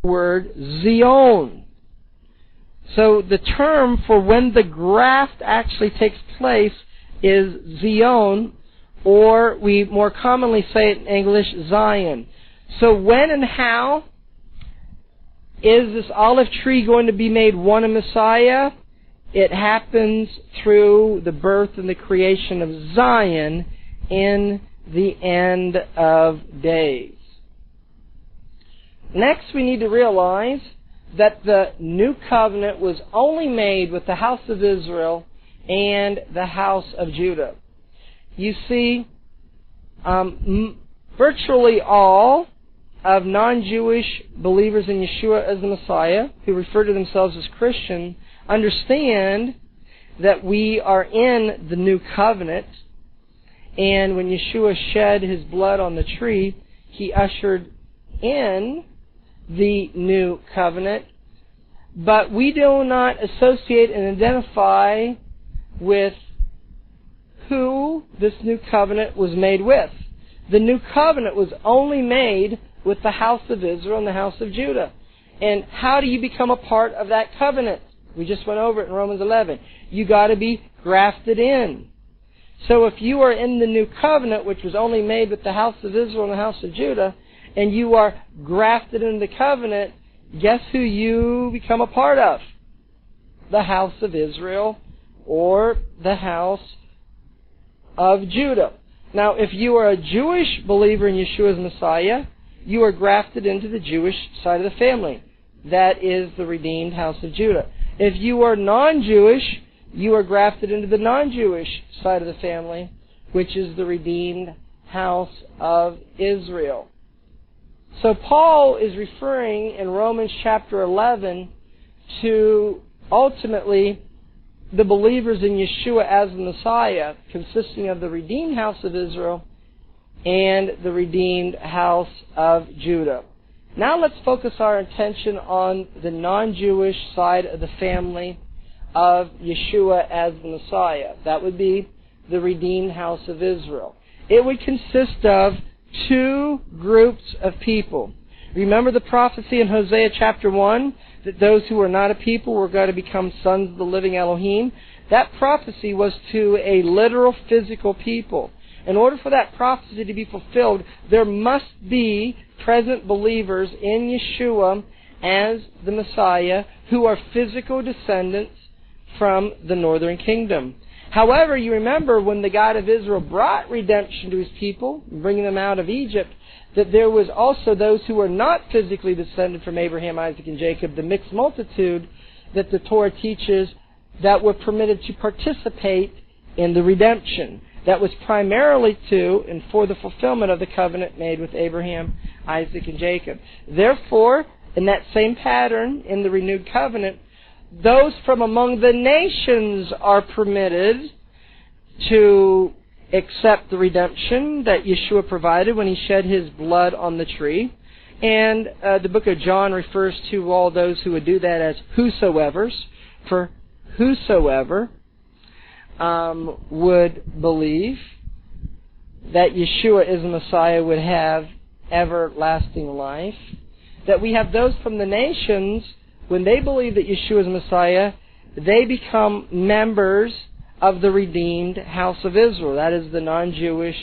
word zion. So the term for when the graft actually takes place is zion, or we more commonly say it in English, Zion. So when and how is this olive tree going to be made one in Messiah? It happens through the birth and the creation of Zion in the end of days. Next, we need to realize that the new covenant was only made with the house of Israel and the house of Judah. You see, virtually all of non-Jewish believers in Yeshua as the Messiah, who refer to themselves as Christian, understand that we are in the new covenant. And when Yeshua shed His blood on the tree, He ushered in the new covenant. But we do not associate and identify with who this new covenant was made with. The new covenant was only made with the house of Israel and the house of Judah. And how do you become a part of that covenant? We just went over it in Romans 11. You got to be grafted in. So if you are in the new covenant, which was only made with the house of Israel and the house of Judah, and you are grafted into the covenant, guess who you become a part of? The house of Israel or the house of Judah. Now, if you are a Jewish believer in Yeshua as Messiah, you are grafted into the Jewish side of the family. That is the redeemed house of Judah. If you are non-Jewish, you are grafted into the non-Jewish side of the family, which is the redeemed house of Israel. So Paul is referring in Romans chapter 11 to ultimately the believers in Yeshua as the Messiah, consisting of the redeemed house of Israel and the redeemed house of Judah. Now let's focus our attention on the non-Jewish side of the family of Yeshua as the Messiah. That would be the redeemed house of Israel. It would consist of two groups of people. Remember the prophecy in Hosea chapter 1 that those who were not a people were going to become sons of the living Elohim? That prophecy was to a literal physical people. In order for that prophecy to be fulfilled, there must be present believers in Yeshua as the Messiah who are physical descendants from the northern kingdom. However, you remember when the God of Israel brought redemption to His people, bringing them out of Egypt, that there was also those who were not physically descended from Abraham, Isaac, and Jacob, the mixed multitude that the Torah teaches, that were permitted to participate in the redemption. That was primarily to and for the fulfillment of the covenant made with Abraham, Isaac, and Jacob. Therefore, in that same pattern, in the renewed covenant, those from among the nations are permitted to accept the redemption that Yeshua provided when He shed His blood on the tree. And the book of John refers to all those who would do that as whosoevers. For whosoever would believe that Yeshua is the Messiah would have everlasting life. That we have those from the nations, when they believe that Yeshua is Messiah, they become members of the redeemed house of Israel. That is the non-Jewish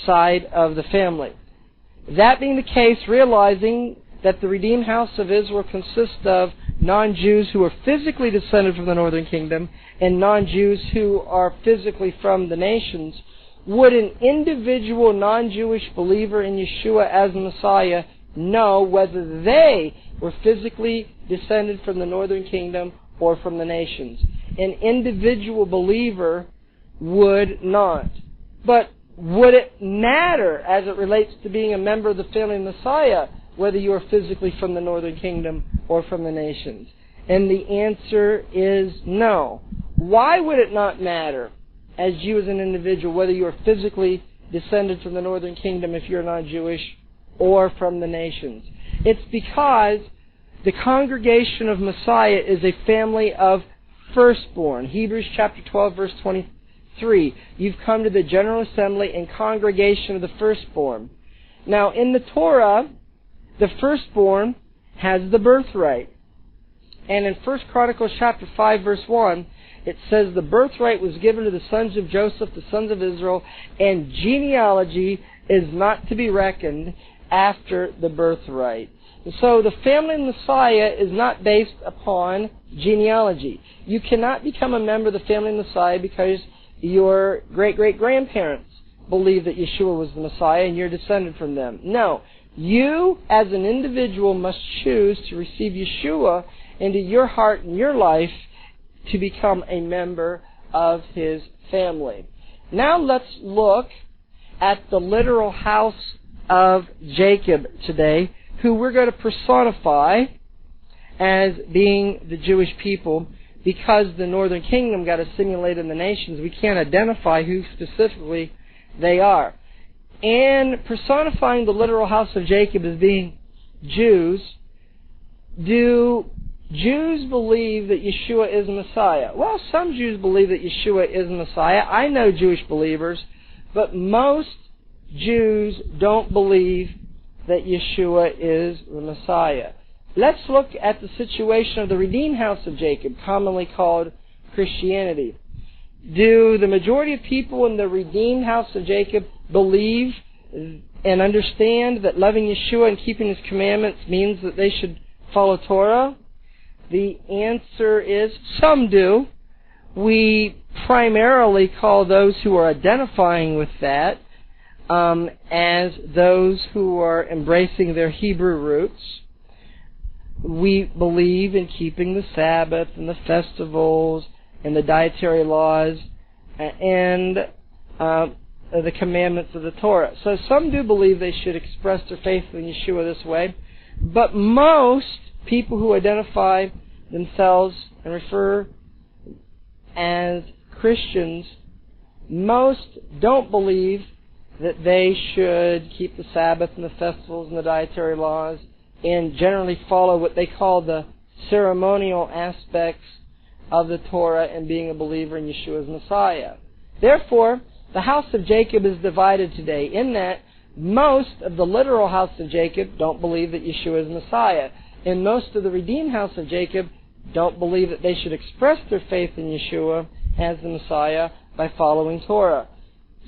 side of the family. That being the case, realizing that the redeemed house of Israel consists of non-Jews who are physically descended from the northern kingdom and non-Jews who are physically from the nations, would an individual non-Jewish believer in Yeshua as the Messiah know whether they were physically descended from the northern kingdom or from the nations? An individual believer would not. But would it matter as it relates to being a member of the family of Messiah whether you are physically from the northern kingdom or from the nations? And the answer is no. Why would it not matter as you as an individual whether you are physically descended from the northern kingdom if you're not Jewish or from the nations? It's because the congregation of Messiah is a family of firstborn. Hebrews chapter 12 verse 23. You've come to the general assembly and congregation of the firstborn. Now in the Torah, the firstborn has the birthright. And in 1 Chronicles chapter 5 verse 1, it says the birthright was given to the sons of Joseph, the sons of Israel, and genealogy is not to be reckoned after the birthright. And so the family of Messiah is not based upon genealogy. You cannot become a member of the family of Messiah because your great-great-grandparents believe that Yeshua was the Messiah and you're descended from them. No. You, as an individual, must choose to receive Yeshua into your heart and your life to become a member of His family. Now let's look at the literal house of Jacob today, who we're going to personify as being the Jewish people. Because the northern kingdom got assimilated in the nations, we can't identify who specifically they are. And personifying the literal house of Jacob as being Jews, do Jews believe that Yeshua is Messiah? Well, some Jews believe that Yeshua is Messiah. I know Jewish believers, but most Jews don't believe that Yeshua is the Messiah. Let's look at the situation of the redeemed house of Jacob, commonly called Christianity. Do the majority of people in the redeemed house of Jacob believe and understand that loving Yeshua and keeping His commandments means that they should follow Torah? The answer is some do. We primarily call those who are identifying with that as those who are embracing their Hebrew roots. We believe in keeping the Sabbath and the festivals and the dietary laws and the commandments of the Torah. So some do believe they should express their faith in Yeshua this way, but most people who identify themselves and refer as Christians, most don't believe that they should keep the Sabbath and the festivals and the dietary laws and generally follow what they call the ceremonial aspects of the Torah and being a believer in Yeshua as Messiah. Therefore, the house of Jacob is divided today in that most of the literal house of Jacob don't believe that Yeshua is Messiah, and most of the redeemed house of Jacob don't believe that they should express their faith in Yeshua as the Messiah by following Torah.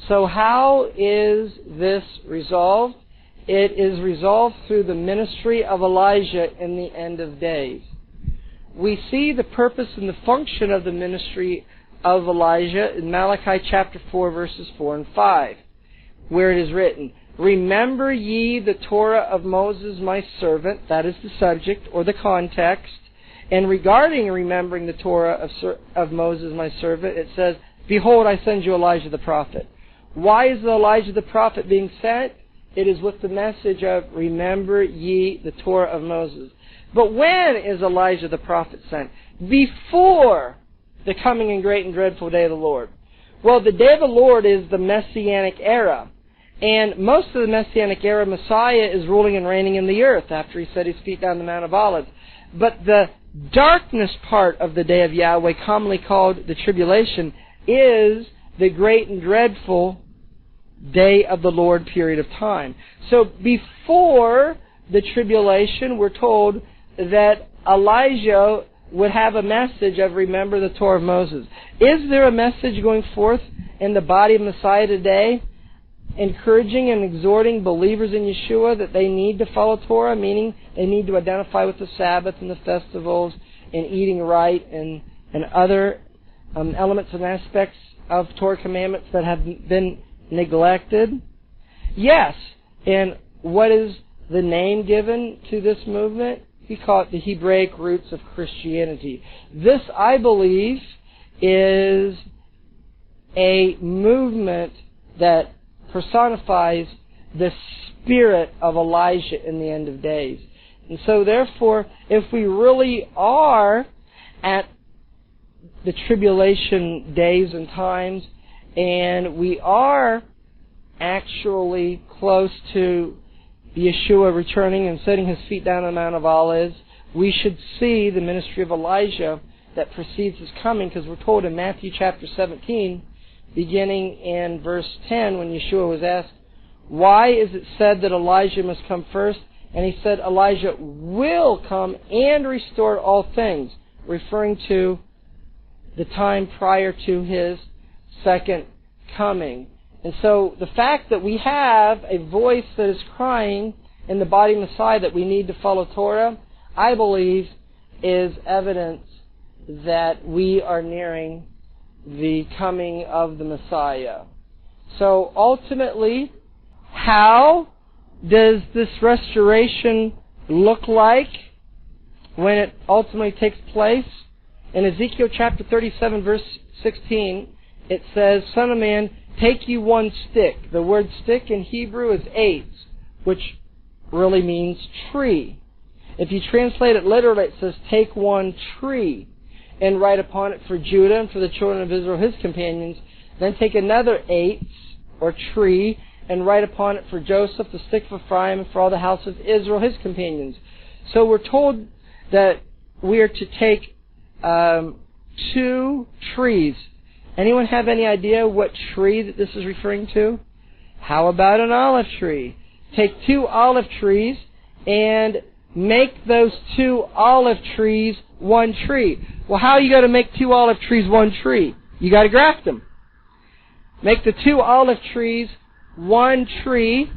So how is this resolved? It is resolved through the ministry of Elijah in the end of days. We see the purpose and the function of the ministry of Elijah in Malachi chapter 4, verses 4 and 5, where it is written, "Remember ye the Torah of Moses my servant," that is the subject or the context, and regarding remembering the Torah of Moses my servant, it says, "Behold, I send you Elijah the prophet." Why is Elijah the prophet being sent? It is with the message of, "Remember ye the Torah of Moses." But when is Elijah the prophet sent? Before the coming and great and dreadful day of the Lord. Well, the day of the Lord is the Messianic era. And most of the Messianic era, Messiah is ruling and reigning in the earth after he set his feet down the Mount of Olives. But the darkness part of the day of Yahweh, commonly called the tribulation, is the great and dreadful day of the Lord period of time. So before the tribulation, we're told that Elijah would have a message of remember the Torah of Moses. Is there a message going forth in the body of Messiah today, encouraging and exhorting believers in Yeshua that they need to follow Torah, meaning they need to identify with the Sabbath and the festivals and eating right and other elements and aspects of Torah commandments that have been neglected? Yes. And what is the name given to this movement? We call it the Hebraic roots of Christianity. This, I believe, is a movement that personifies the spirit of Elijah in the end of days. And so therefore, if we really are at the tribulation days and times, and we are actually close to Yeshua returning and setting his feet down on the Mount of Olives, we should see the ministry of Elijah that precedes his coming, because we're told in Matthew chapter 17, beginning in verse 10, when Yeshua was asked, "Why is it said that Elijah must come first?" And he said, "Elijah will come and restore all things," referring to the time prior to his second coming. And so the fact that we have a voice that is crying in the body of Messiah that we need to follow Torah, I believe, is evidence that we are nearing the coming of the Messiah. So ultimately, how does this restoration look like when it ultimately takes place? In Ezekiel chapter 37, verse 16, it says, "Son of man, take you one stick." The word stick in Hebrew is eitz, which really means tree. If you translate it literally, it says, "Take one tree and write upon it for Judah and for the children of Israel, his companions. Then take another eitz, or tree, and write upon it for Joseph, the stick of Ephraim, and for all the house of Israel, his companions." So we're told that we are to take 2 trees. Anyone have any idea what tree that this is referring to? How about an olive tree? Take 2 olive trees and make those 2 olive trees one tree. Well, how are you going to make 2 olive trees one tree? You got to graft them. Make the 2 olive trees one tree,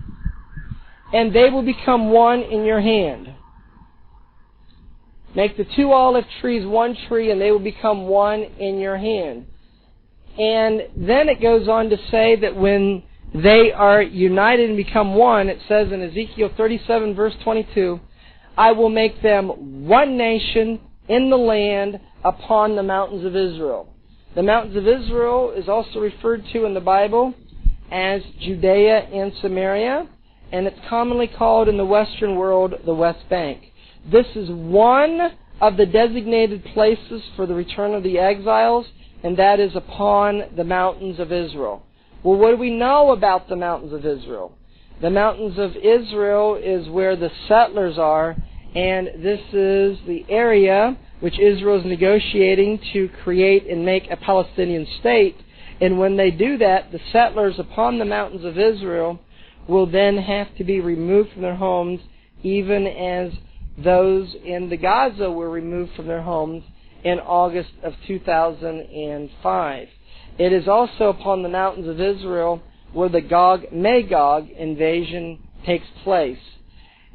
and they will become one in your hand. Make the 2 olive trees one tree, and they will become one in your hand. And then it goes on to say that when they are united and become one, it says in Ezekiel 37, verse 22, "I will make them one nation in the land upon the mountains of Israel." The mountains of Israel is also referred to in the Bible as Judea and Samaria, and it's commonly called in the Western world the West Bank. This is one of the designated places for the return of the exiles, and that is upon the mountains of Israel. Well, what do we know about the mountains of Israel? The mountains of Israel is where the settlers are, and this is the area which Israel is negotiating to create and make a Palestinian state. And when they do that, the settlers upon the mountains of Israel will then have to be removed from their homes, even as those in the Gaza were removed from their homes in August of 2005. It is also upon the mountains of Israel where the Gog-Magog invasion takes place.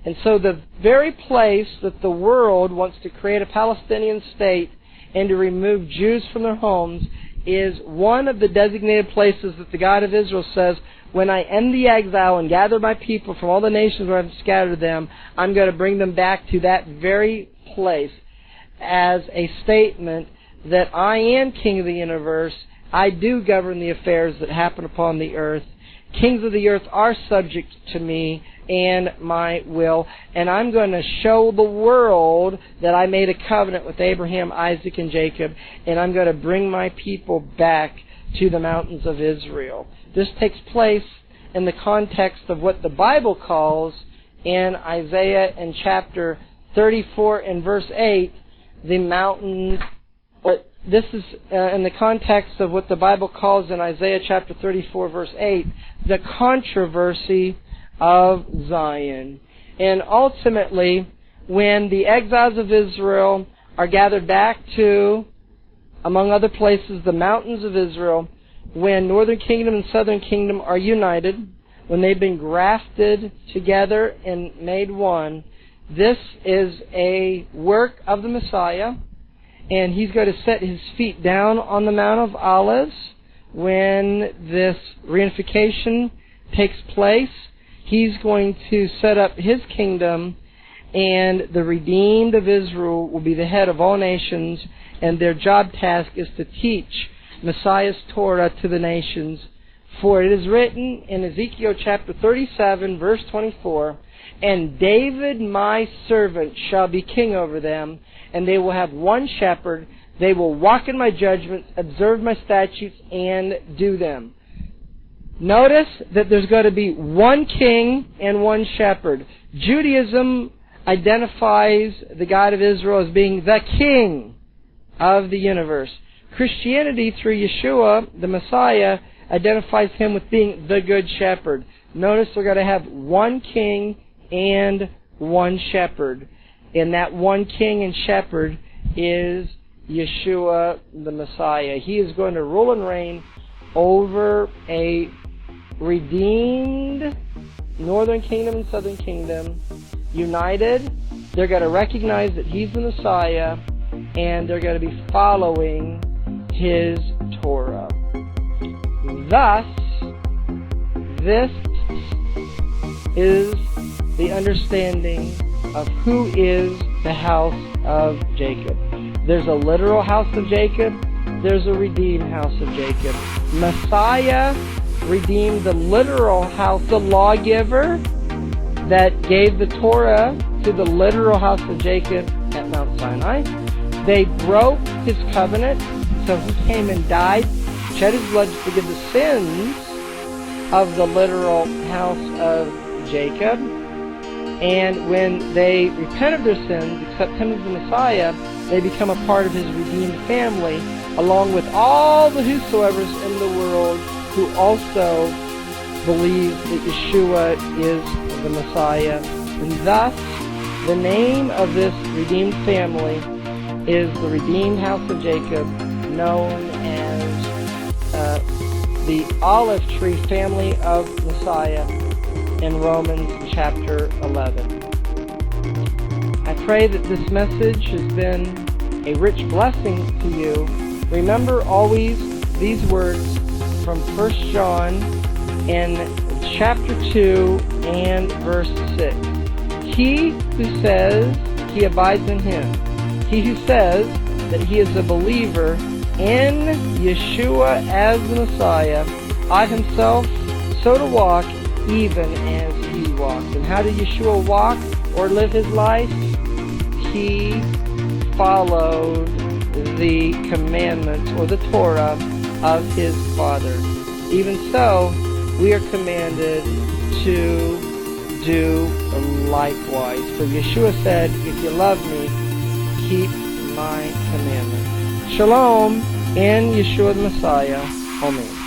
And so the very place that the world wants to create a Palestinian state and to remove Jews from their homes is one of the designated places that the God of Israel says, when I end the exile and gather my people from all the nations where I've scattered them, I'm going to bring them back to that very place as a statement that I am King of the universe. I do govern the affairs that happen upon the earth. Kings of the earth are subject to me and my will, and I'm going to show the world that I made a covenant with Abraham, Isaac, and Jacob, and I'm going to bring my people back to the mountains of Israel. This takes place in the context of what the Bible calls in Isaiah in chapter 34 and verse 8, the mountains. This is in the context of what the Bible calls in Isaiah chapter 34 verse 8, the controversy of Zion. And ultimately, when the exiles of Israel are gathered back to, among other places, the mountains of Israel, when northern kingdom and southern kingdom are united, when they've been grafted together and made one, this is a work of the Messiah, and He's going to set His feet down on the Mount of Olives when this reunification takes place. He's going to set up His kingdom, and the redeemed of Israel will be the head of all nations, and their job task is to teach Messiah's Torah to the nations. For it is written in Ezekiel chapter 37, verse 24, and David my servant shall be king over them, and they will have one shepherd. They will walk in my judgments, observe my statutes, and do them. Notice that there's going to be one king and one shepherd. Judaism identifies the God of Israel as being the king of the universe. Christianity, through Yeshua, the Messiah, identifies Him with being the good shepherd. Notice they're going to have one king and one shepherd. And that one king and shepherd is Yeshua, the Messiah. He is going to rule and reign over a redeemed northern kingdom and southern kingdom, united. They're going to recognize that He's the Messiah, and they're going to be following His Torah. Thus, this is the understanding of who is the house of Jacob. There's a literal house of Jacob. There's a redeemed house of Jacob. Messiah redeemed the literal house, the lawgiver that gave the Torah to the literal house of Jacob at Mount Sinai. They broke His covenant, so He came and died, shed His blood to forgive the sins of the literal house of Jacob. And when they repent of their sins, accept Him as the Messiah, they become a part of His redeemed family, along with all the whosoevers in the world who also believe that Yeshua is the Messiah. And thus, the name of this redeemed family is the redeemed house of Jacob, known as the olive tree family of Messiah in Romans chapter 11. I pray that this message has been a rich blessing to you. Remember always these words from 1 John in chapter 2 and verse 6. He who says he abides in Him, he who says that he is a believer in Yeshua as the Messiah, ought himself so to walk even as He walked. And how did Yeshua walk or live His life? He followed the commandments or the Torah of his Father. Even so, we are commanded to do likewise. For Yeshua said, if you love me, keep my commandments. Shalom in Yeshua the Messiah. Amen.